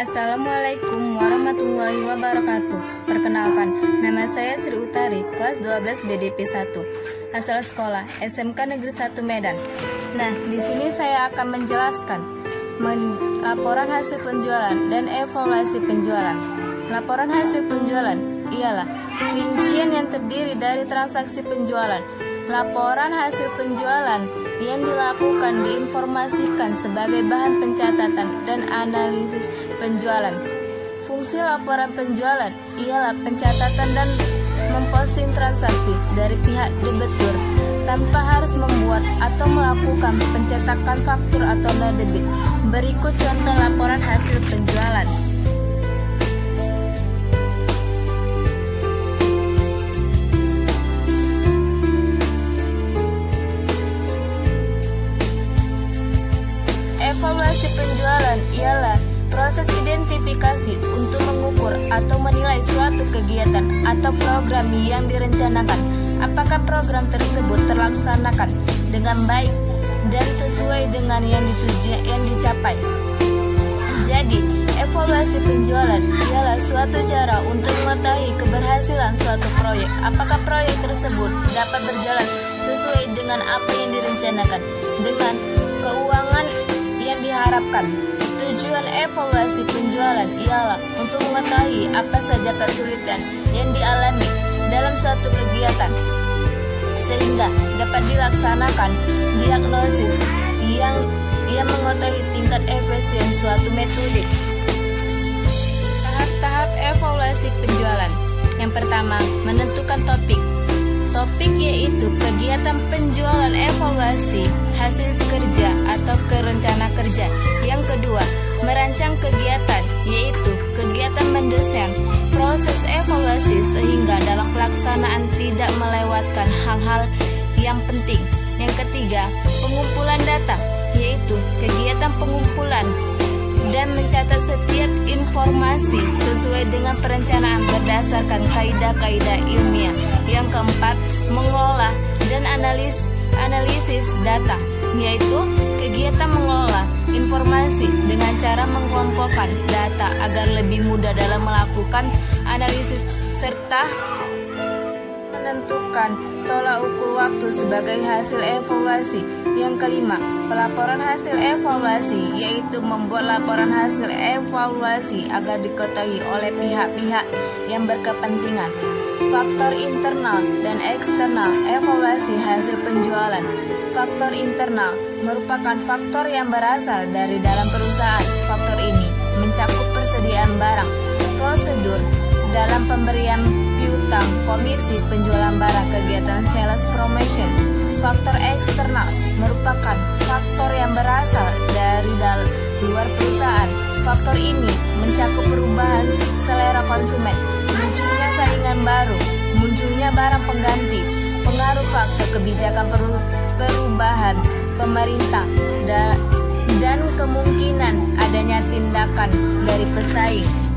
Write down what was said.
Assalamualaikum warahmatullahi wabarakatuh. Perkenalkan, nama saya Sri Utari, kelas 12 BDP 1, asal sekolah SMK Negeri 1 Medan. Nah, di sini saya akan menjelaskan laporan hasil penjualan dan evaluasi penjualan. Laporan hasil penjualan ialah rincian yang terdiri dari transaksi penjualan. Laporan hasil penjualan yang dilakukan diinformasikan sebagai bahan pencatatan dan analisis penjualan. Fungsi laporan penjualan ialah pencatatan dan memposting transaksi dari pihak debitur tanpa harus membuat atau melakukan pencetakan faktur atau no debit. Berikut contoh laporan hasil penjualan. Evaluasi penjualan ialah proses identifikasi untuk mengukur atau menilai suatu kegiatan atau program yang direncanakan. Apakah program tersebut terlaksanakan dengan baik dan sesuai dengan yang dicapai. Jadi, evaluasi penjualan ialah suatu cara untuk mengetahui keberhasilan suatu proyek. Apakah proyek tersebut dapat berjalan sesuai dengan apa yang direncanakan dengan keuangan yang diharapkan. Tujuan evaluasi penjualan ialah untuk mengetahui apa saja kesulitan yang dialami dalam suatu kegiatan sehingga dapat dilaksanakan diagnosis yang mengetahui tingkat efisien suatu metode. Tahap-tahap evaluasi penjualan. Yang pertama, menentukan topik. Topik yaitu kegiatan penjualan evaluasi hasil kerja atau rencana kerja. Yang kedua, merancang kegiatan yaitu kegiatan mendesain proses evaluasi sehingga dalam pelaksanaan tidak melewatkan hal-hal yang penting. Yang ketiga, pengumpulan data yaitu kegiatan pengumpulan dan mencatat setiap informasi sesuai dengan perencanaan berdasarkan kaidah-kaidah ilmiah. Yang keempat, mengolah dan analisis data, yaitu kegiatan mengolah informasi dengan cara mengelompokkan data agar lebih mudah dalam melakukan analisis serta menentukan tolak ukur waktu sebagai hasil evaluasi. Yang kelima, pelaporan hasil evaluasi yaitu membuat laporan hasil evaluasi agar diketahui oleh pihak-pihak yang berkepentingan. Faktor internal dan eksternal evaluasi hasil penjualan. Faktor internal merupakan faktor yang berasal dari dalam perusahaan. Faktor ini mencakup persediaan barang, prosedur dalam pemberian piutang, komisi penjualan barang, kegiatan sales promotion. Faktor eksternal merupakan faktor yang berasal dari luar perusahaan. Faktor ini mencakup perubahan selera konsumen, munculnya saingan baru, munculnya barang pengganti, pengaruh faktor kebijakan perubahan pemerintah, dan kemungkinan adanya tindakan dari pesaing.